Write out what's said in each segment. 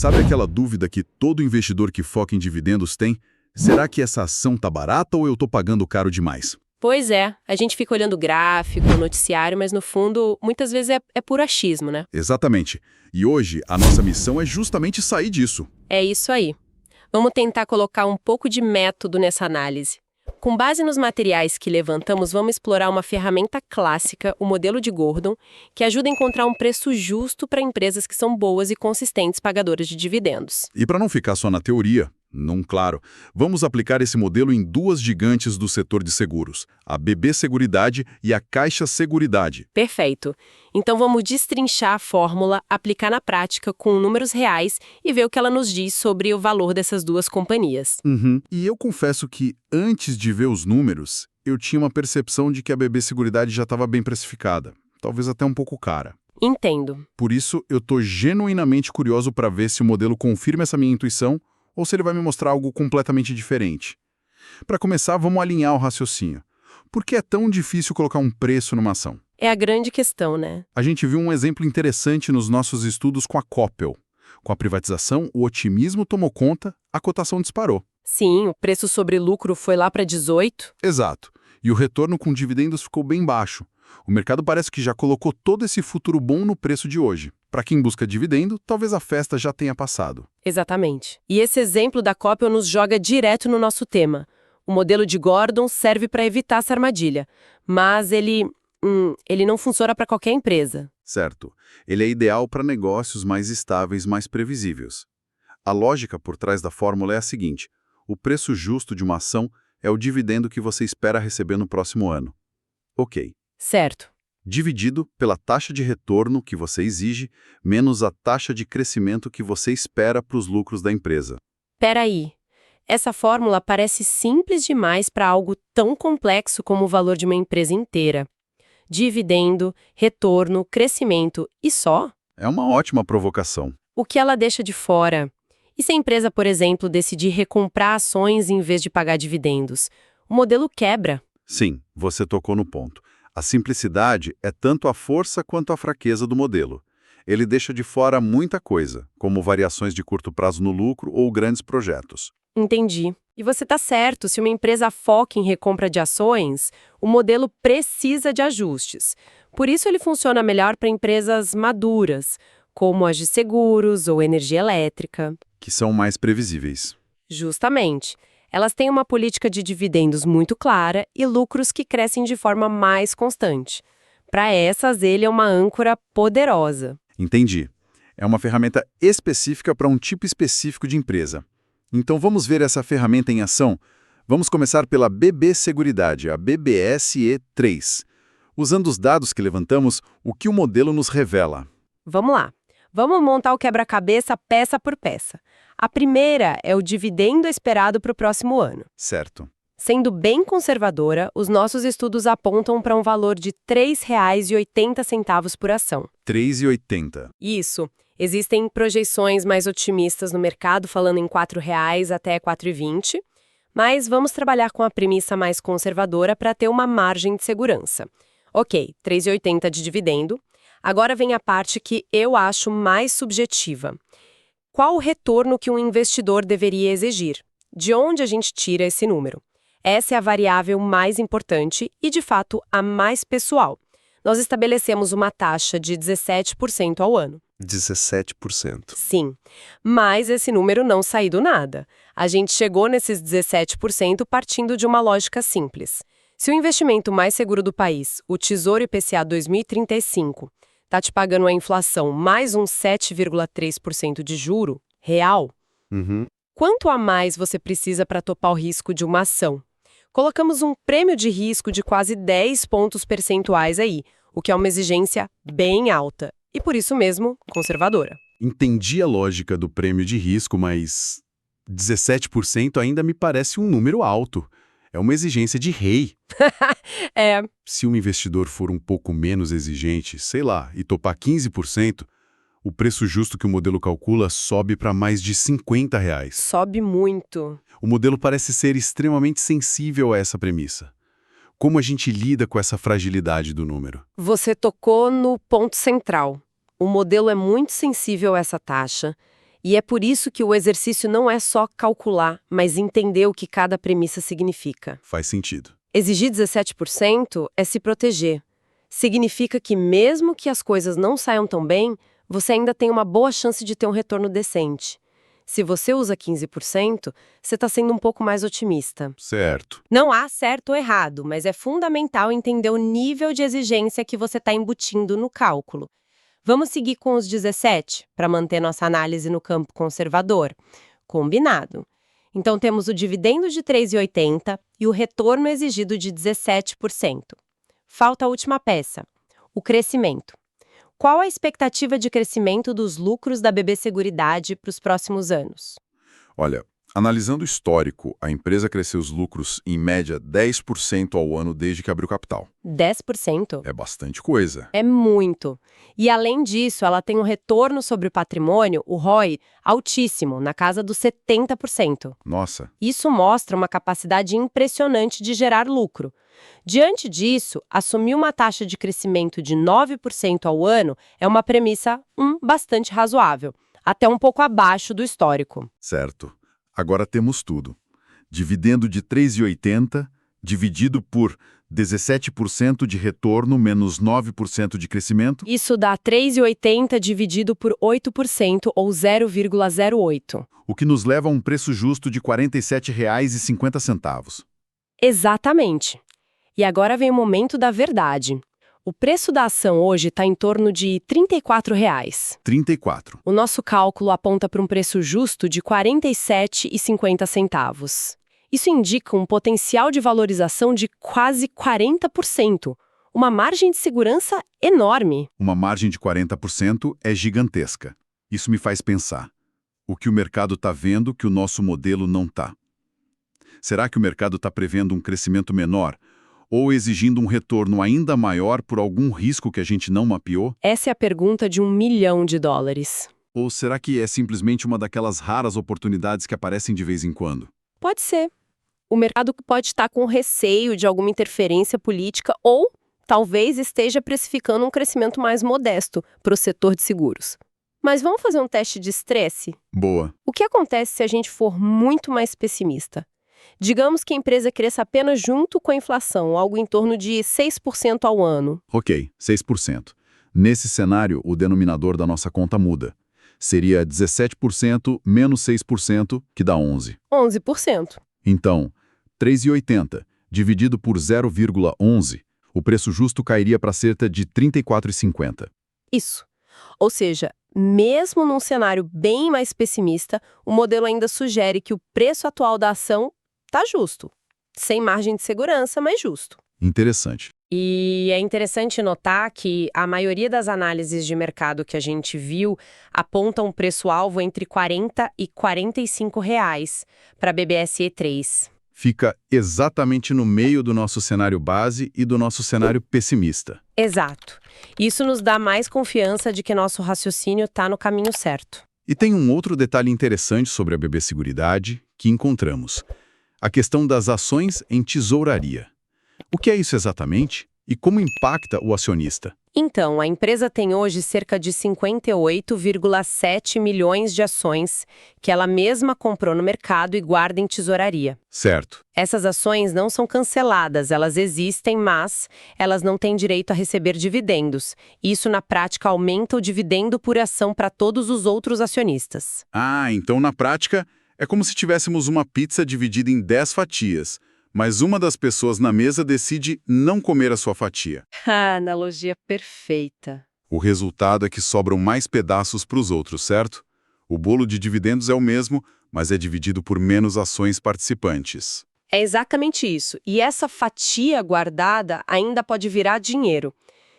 Sabe aquela dúvida que todo investidor que foca em dividendos tem? Será que essa ação tá barata ou eu tô pagando caro demais? Pois é, a gente fica olhando gráfico, noticiário, mas no fundo, muitas vezes é puro achismo, né? Exatamente. E hoje, a nossa missão é justamente sair disso. É isso aí. Vamos tentar colocar um pouco de método nessa análise. Com base nos materiais que levantamos, vamos explorar uma ferramenta clássica, o modelo de Gordon, que ajuda a encontrar um preço justo para empresas que são boas e consistentes pagadoras de dividendos. E para não ficar só na teoria, claro, vamos aplicar esse modelo em duas gigantes do setor de seguros, a BB Seguridade e a Caixa Seguridade. Perfeito. Então vamos destrinchar a fórmula, aplicar na prática com números reais e ver o que ela nos diz sobre o valor dessas duas companhias. E eu confesso que, antes de ver os números, eu tinha uma percepção de que a BB Seguridade já estava bem precificada, talvez até um pouco cara. Entendo. Por isso, eu estou genuinamente curioso para ver se o modelo confirma essa minha intuição ou se ele vai me mostrar algo completamente diferente. Para começar, vamos alinhar o raciocínio. Por que é tão difícil colocar um preço numa ação? É a grande questão, né? A gente viu um exemplo interessante nos nossos estudos com a Coppel. Com a privatização, o otimismo tomou conta, a cotação disparou. Sim, o preço sobre lucro foi lá para 18. Exato. E o retorno com dividendos ficou bem baixo. O mercado parece que já colocou todo esse futuro bom no preço de hoje. Para quem busca dividendo, talvez a festa já tenha passado. Exatamente. E esse exemplo da Coppel nos joga direto no nosso tema. O modelo de Gordon serve para evitar essa armadilha, mas ele não funciona para qualquer empresa. Certo. Ele é ideal para negócios mais estáveis, mais previsíveis. A lógica por trás da fórmula é a seguinte: o preço justo de uma ação é o dividendo que você espera receber no próximo ano. Ok. Certo. Dividido pela taxa de retorno que você exige, menos a taxa de crescimento que você espera para os lucros da empresa. Peraí. Essa fórmula parece simples demais para algo tão complexo como o valor de uma empresa inteira. Dividendo, retorno, crescimento e só? É uma ótima provocação. O que ela deixa de fora? E se a empresa, por exemplo, decidir recomprar ações em vez de pagar dividendos? O modelo quebra. Sim, você tocou no ponto. A simplicidade é tanto a força quanto a fraqueza do modelo. Ele deixa de fora muita coisa, como variações de curto prazo no lucro ou grandes projetos. Entendi. E você está certo, se uma empresa foca em recompra de ações, o modelo precisa de ajustes. Por isso ele funciona melhor para empresas maduras, como as de seguros ou energia elétrica. Que são mais previsíveis. Justamente. Elas têm uma política de dividendos muito clara e lucros que crescem de forma mais constante. Para essas, ele é uma âncora poderosa. Entendi. É uma ferramenta específica para um tipo específico de empresa. Então vamos ver essa ferramenta em ação? Vamos começar pela BB Seguridade, a BBSE3. Usando os dados que levantamos, o que o modelo nos revela? Vamos lá. Vamos montar o quebra-cabeça peça por peça. A primeira é o dividendo esperado para o próximo ano. Certo. Sendo bem conservadora, os nossos estudos apontam para um valor de R$ 3,80 por ação. 3,80. Isso. Existem projeções mais otimistas no mercado, falando em R$ 4,00 até R$ 4,20, mas vamos trabalhar com a premissa mais conservadora para ter uma margem de segurança. Ok, 3,80 de dividendo. Agora vem a parte que eu acho mais subjetiva. Qual o retorno que um investidor deveria exigir? De onde a gente tira esse número? Essa é a variável mais importante e, de fato, a mais pessoal. Nós estabelecemos uma taxa de 17% ao ano. 17%. Sim, mas esse número não saiu do nada. A gente chegou nesses 17% partindo de uma lógica simples. Se o investimento mais seguro do país, o Tesouro IPCA 2035, está te pagando a inflação mais um 7,3% de juro real, quanto a mais você precisa para topar o risco de uma ação? Colocamos um prêmio de risco de quase 10 pontos percentuais aí, o que é uma exigência bem alta e, por isso mesmo, conservadora. Entendi a lógica do prêmio de risco, mas 17% ainda me parece um número alto. É uma exigência de rei. É. Se um investidor for um pouco menos exigente, sei lá, e topar 15%, o preço justo que o modelo calcula sobe para mais de R$ 50. Sobe muito. O modelo parece ser extremamente sensível a essa premissa. Como a gente lida com essa fragilidade do número? Você tocou no ponto central. O modelo é muito sensível a essa taxa. E é por isso que o exercício não é só calcular, mas entender o que cada premissa significa. Faz sentido. Exigir 17% é se proteger. Significa que mesmo que as coisas não saiam tão bem, você ainda tem uma boa chance de ter um retorno decente. Se você usa 15%, você está sendo um pouco mais otimista. Certo. Não há certo ou errado, mas é fundamental entender o nível de exigência que você está embutindo no cálculo. Vamos seguir com os 17, para manter nossa análise no campo conservador. Combinado. Então temos o dividendo de 3,80 e o retorno exigido de 17%. Falta a última peça, o crescimento. Qual a expectativa de crescimento dos lucros da BB Seguridade para os próximos anos? Olha, analisando o histórico, a empresa cresceu os lucros em média 10% ao ano desde que abriu capital. 10%? É bastante coisa. É muito. E além disso, ela tem um retorno sobre o patrimônio, o ROI, altíssimo, na casa dos 70%. Nossa, Isso mostra uma capacidade impressionante de gerar lucro. Diante disso, assumir uma taxa de crescimento de 9% ao ano é uma premissa bastante razoável, até um pouco abaixo do histórico. certo. Agora temos tudo. Dividendo de 3,80 dividido por 17% de retorno menos 9% de crescimento. Isso dá 3,80 dividido por 8% ou 0,08. O que nos leva a um preço justo de R$ 47,50. Exatamente. E agora vem o momento da verdade. O preço da ação hoje está em torno de R$ 34. 34. O nosso cálculo aponta para um preço justo de R$ 47,50. Isso indica um potencial de valorização de quase 40%, uma margem de segurança enorme. Uma margem de 40% é gigantesca. Isso me faz pensar. O que o mercado está vendo que o nosso modelo não está? Será que o mercado está prevendo um crescimento menor ou exigindo um retorno ainda maior por algum risco que a gente não mapeou? Essa é a pergunta de $1 milhão. Ou será que é simplesmente uma daquelas raras oportunidades que aparecem de vez em quando? Pode ser. O mercado pode estar com receio de alguma interferência política ou talvez esteja precificando um crescimento mais modesto para o setor de seguros. Mas vamos fazer um teste de estresse? Boa. O que acontece se a gente for muito mais pessimista? Digamos que a empresa cresça apenas junto com a inflação, algo em torno de 6% ao ano. Ok, 6%. Nesse cenário, o denominador da nossa conta muda. Seria 17% menos 6%, que dá 11%. 11%. Então, 3,80 dividido por 0,11, o preço justo cairia para cerca de R$ 34,50. Isso. Ou seja, mesmo num cenário bem mais pessimista, o modelo ainda sugere que o preço atual da ação está justo. Sem margem de segurança, mas justo. Interessante. E é interessante notar que a maioria das análises de mercado que a gente viu apontam um preço-alvo entre R$ 40 e R$ 45 para a BBSE3. Fica exatamente no meio do nosso cenário base e do nosso cenário pessimista. Exato. Isso nos dá mais confiança de que nosso raciocínio está no caminho certo. E tem um outro detalhe interessante sobre a BB Seguridade que encontramos. A questão das ações em tesouraria. O que é isso exatamente e como impacta o acionista? Então, a empresa tem hoje cerca de 58,7 milhões de ações que ela mesma comprou no mercado e guarda em tesouraria. Certo. Essas ações não são canceladas, elas existem, mas elas não têm direito a receber dividendos. Isso, na prática, aumenta o dividendo por ação para todos os outros acionistas. Ah, então na prática é como se tivéssemos uma pizza dividida em 10 fatias, mas uma das pessoas na mesa decide não comer a sua fatia. Analogia perfeita. O resultado é que sobram mais pedaços para os outros, certo? O bolo de dividendos é o mesmo, mas é dividido por menos ações participantes. É exatamente isso. E essa fatia guardada ainda pode virar dinheiro.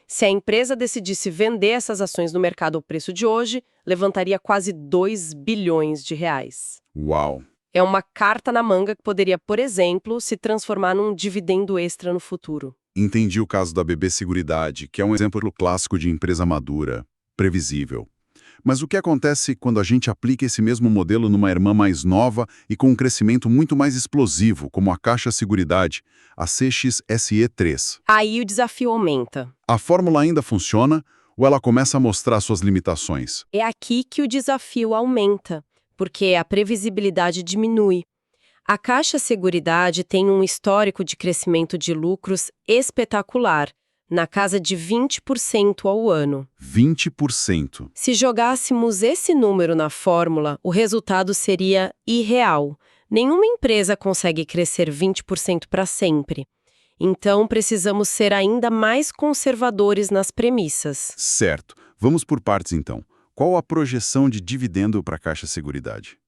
Se a empresa decidisse vender essas ações no mercado ao preço de hoje, levantaria quase 2 bilhões de reais. Uau! É uma carta na manga que poderia, por exemplo, se transformar num dividendo extra no futuro. Entendi o caso da BB Seguridade, que é um exemplo clássico de empresa madura, previsível. Mas o que acontece quando a gente aplica esse mesmo modelo numa irmã mais nova e com um crescimento muito mais explosivo, como a Caixa Seguridade, a CXSE3? Aí o desafio aumenta. A fórmula ainda funciona, Ou ela começa a mostrar suas limitações? É aqui que o desafio aumenta, porque a previsibilidade diminui. A Caixa Seguridade tem um histórico de crescimento de lucros espetacular, na casa de 20% ao ano. 20%. Se jogássemos esse número na fórmula, o resultado seria irreal. Nenhuma empresa consegue crescer 20% para sempre. Então, precisamos ser ainda mais conservadores nas premissas. Certo. Vamos por partes, então. Qual a projeção de dividendo para a Caixa Seguridade?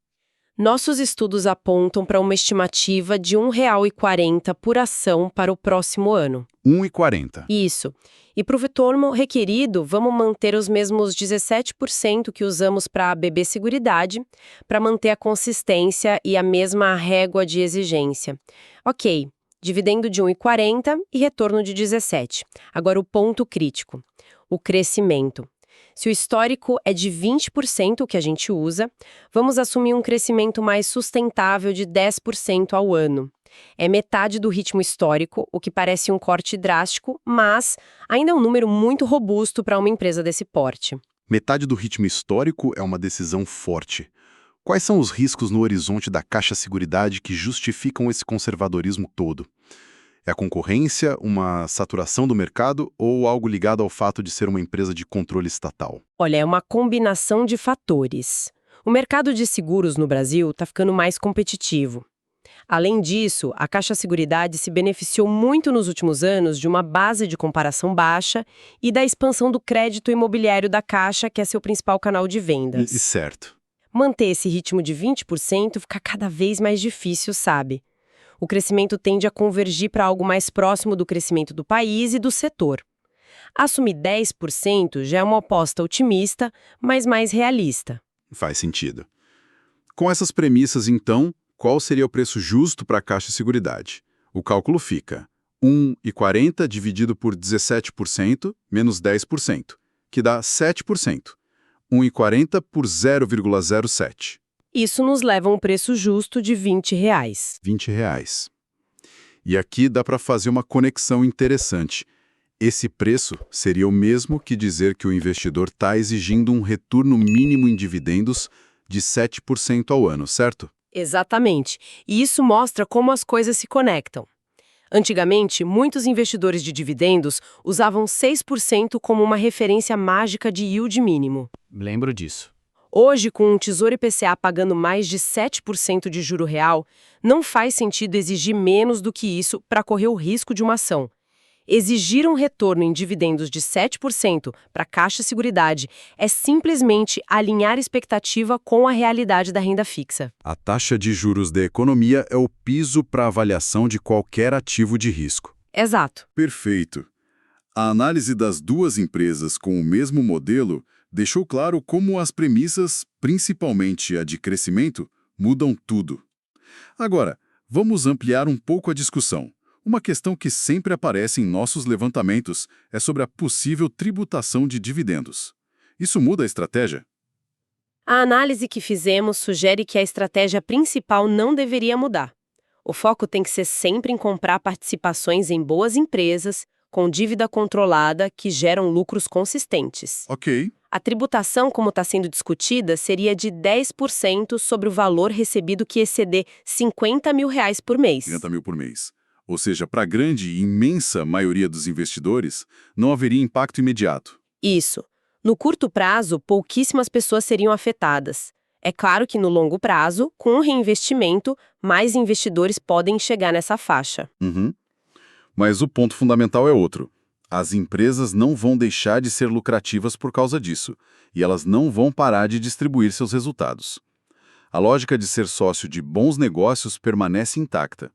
Nossos estudos apontam para uma estimativa de R$ 1,40 por ação para o próximo ano. 1,40. Isso. E para o retorno requerido, vamos manter os mesmos 17% que usamos para a BB Seguridade, para manter a consistência e a mesma régua de exigência. Ok, dividendo de 1,40 e retorno de 17. Agora o ponto crítico, o crescimento. Se o histórico é de 20% o que a gente usa, vamos assumir um crescimento mais sustentável de 10% ao ano. É metade do ritmo histórico, o que parece um corte drástico, mas ainda é um número muito robusto para uma empresa desse porte. Metade do ritmo histórico é uma decisão forte. Quais são os riscos no horizonte da Caixa Seguridade que justificam esse conservadorismo todo? É a concorrência, uma saturação do mercado ou algo ligado ao fato de ser uma empresa de controle estatal? Olha, é uma combinação de fatores. O mercado de seguros no Brasil está ficando mais competitivo. Além disso, a Caixa Seguridade se beneficiou muito nos últimos anos de uma base de comparação baixa e da expansão do crédito imobiliário da Caixa, que é seu principal canal de vendas. Certo. Manter esse ritmo de 20% fica cada vez mais difícil, sabe? O crescimento tende a convergir para algo mais próximo do crescimento do país e do setor. Assumir 10% já é uma aposta otimista, mas mais realista. Faz sentido. Com essas premissas, então, qual seria o preço justo para a Caixa Seguridade? O cálculo fica 1,40 dividido por 17% menos 10%, que dá 7%. 1,40 por 0,07. Isso nos leva a um preço justo de R$ 20. R$ 20. E aqui dá para fazer uma conexão interessante. Esse preço seria o mesmo que dizer que o investidor está exigindo um retorno mínimo em dividendos de 7% ao ano, certo? Exatamente. E isso mostra como as coisas se conectam. Antigamente, muitos investidores de dividendos usavam 6% como uma referência mágica de yield mínimo. Lembro disso. Hoje, com um Tesouro IPCA pagando mais de 7% de juro real, não faz sentido exigir menos do que isso para correr o risco de uma ação. Exigir um retorno em dividendos de 7% para a Caixa Seguridade é simplesmente alinhar expectativa com a realidade da renda fixa. A taxa de juros da economia é o piso para avaliação de qualquer ativo de risco. Exato. Perfeito. A análise das duas empresas com o mesmo modelo deixou claro como as premissas, principalmente a de crescimento, mudam tudo. Agora, vamos ampliar um pouco a discussão. Uma questão que sempre aparece em nossos levantamentos é sobre a possível tributação de dividendos. Isso muda a estratégia? A análise que fizemos sugere que a estratégia principal não deveria mudar. O foco tem que ser sempre em comprar participações em boas empresas, com dívida controlada, que geram lucros consistentes. Ok. A tributação, como está sendo discutida, seria de 10% sobre o valor recebido que exceder R$ 50 mil por mês. 50 mil por mês. Ou seja, para a grande e imensa maioria dos investidores, não haveria impacto imediato. Isso. No curto prazo, pouquíssimas pessoas seriam afetadas. É claro que no longo prazo, com o reinvestimento, mais investidores podem chegar nessa faixa. Mas o ponto fundamental é outro. As empresas não vão deixar de ser lucrativas por causa disso, e elas não vão parar de distribuir seus resultados. A lógica de ser sócio de bons negócios permanece intacta.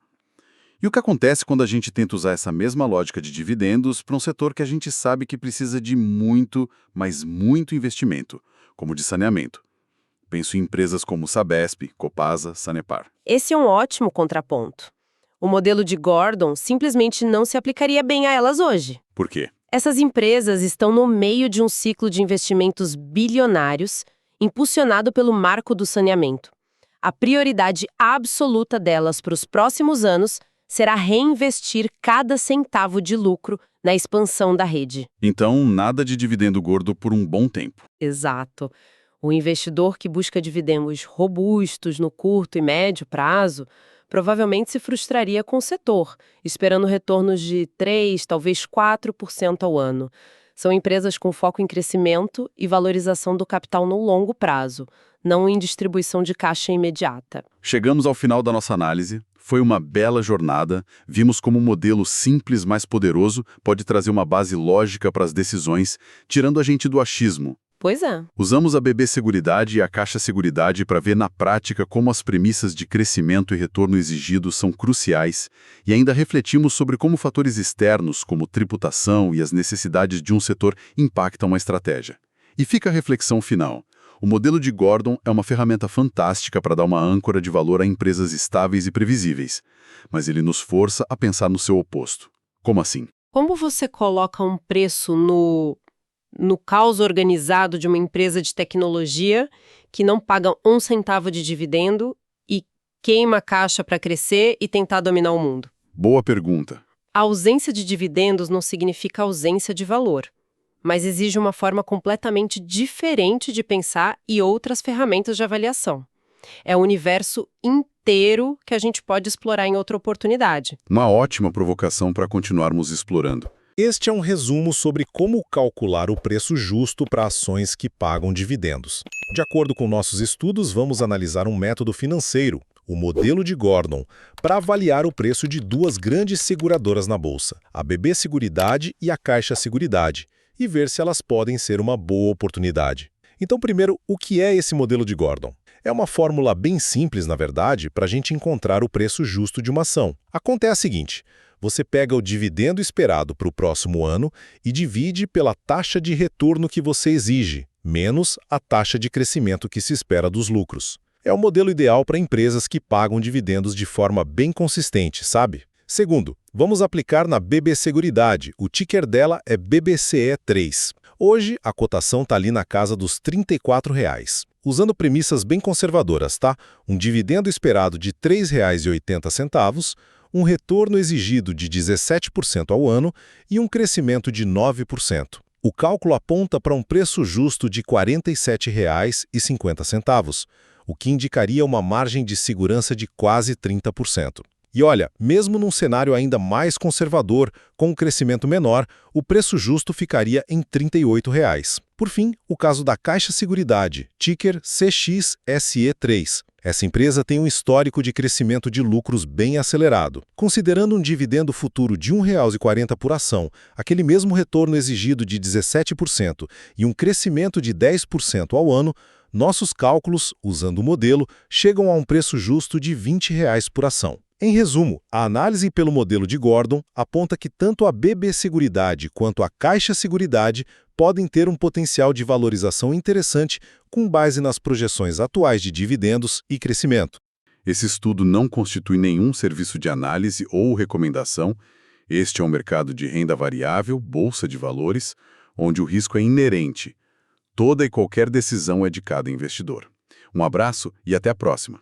E o que acontece quando a gente tenta usar essa mesma lógica de dividendos para um setor que a gente sabe que precisa de muito, mas muito investimento, como o de saneamento? Penso em empresas como Sabesp, Copasa, Sanepar. Esse é um ótimo contraponto. O modelo de Gordon simplesmente não se aplicaria bem a elas hoje. Por quê? Essas empresas estão no meio de um ciclo de investimentos bilionários, impulsionado pelo marco do saneamento. A prioridade absoluta delas para os próximos anos será reinvestir cada centavo de lucro na expansão da rede. Então, nada de dividendo gordo por um bom tempo. Exato. O investidor que busca dividendos robustos no curto e médio prazo provavelmente se frustraria com o setor, esperando retornos de 3, talvez 4% ao ano. São empresas com foco em crescimento e valorização do capital no longo prazo, não em distribuição de caixa imediata. Chegamos ao final da nossa análise. Foi uma bela jornada. Vimos como um modelo simples, mas poderoso, pode trazer uma base lógica para as decisões, tirando a gente do achismo. Pois é. Usamos a BB Seguridade e a Caixa Seguridade para ver na prática como as premissas de crescimento e retorno exigidos são cruciais e ainda refletimos sobre como fatores externos, como tributação e as necessidades de um setor, impactam a estratégia. E fica a reflexão final. O modelo de Gordon é uma ferramenta fantástica para dar uma âncora de valor a empresas estáveis e previsíveis, mas ele nos força a pensar no seu oposto. Como assim? Como você coloca um preço no caos organizado de uma empresa de tecnologia que não paga um centavo de dividendo e queima a caixa para crescer e tentar dominar o mundo? Boa pergunta. A ausência de dividendos não significa ausência de valor, mas exige uma forma completamente diferente de pensar e outras ferramentas de avaliação. É o universo inteiro que a gente pode explorar em outra oportunidade. Uma ótima provocação para continuarmos explorando. Este é um resumo sobre como calcular o preço justo para ações que pagam dividendos. De acordo com nossos estudos, vamos analisar um método financeiro, o modelo de Gordon, para avaliar o preço de duas grandes seguradoras na bolsa, a BB Seguridade e a Caixa Seguridade, e ver se elas podem ser uma boa oportunidade. Então, primeiro, o que é esse modelo de Gordon? É uma fórmula bem simples, na verdade, para a gente encontrar o preço justo de uma ação. A conta é a seguinte: você pega o dividendo esperado para o próximo ano e divide pela taxa de retorno que você exige, menos a taxa de crescimento que se espera dos lucros. É o modelo ideal para empresas que pagam dividendos de forma bem consistente, sabe? Segundo, vamos aplicar na BB Seguridade. O ticker dela é BBCE3. Hoje, a cotação está ali na casa dos R$ 34. Usando premissas bem conservadoras, tá? Um dividendo esperado de R$ 3,80, um retorno exigido de 17% ao ano e um crescimento de 9%. O cálculo aponta para um preço justo de R$ 47,50, o que indicaria uma margem de segurança de quase 30%. E olha, mesmo num cenário ainda mais conservador, com um crescimento menor, o preço justo ficaria em R$ 38. Por fim, o caso da Caixa Seguridade, ticker CXSE3. Essa empresa tem um histórico de crescimento de lucros bem acelerado. Considerando um dividendo futuro de R$ 1,40 por ação, aquele mesmo retorno exigido de 17% e um crescimento de 10% ao ano, nossos cálculos, usando o modelo, chegam a um preço justo de R$ 20 por ação. Em resumo, a análise pelo modelo de Gordon aponta que tanto a BB Seguridade quanto a Caixa Seguridade podem ter um potencial de valorização interessante com base nas projeções atuais de dividendos e crescimento. Esse estudo não constitui nenhum serviço de análise ou recomendação. Este é um mercado de renda variável, bolsa de valores, onde o risco é inerente. Toda e qualquer decisão é de cada investidor. Um abraço e até a próxima.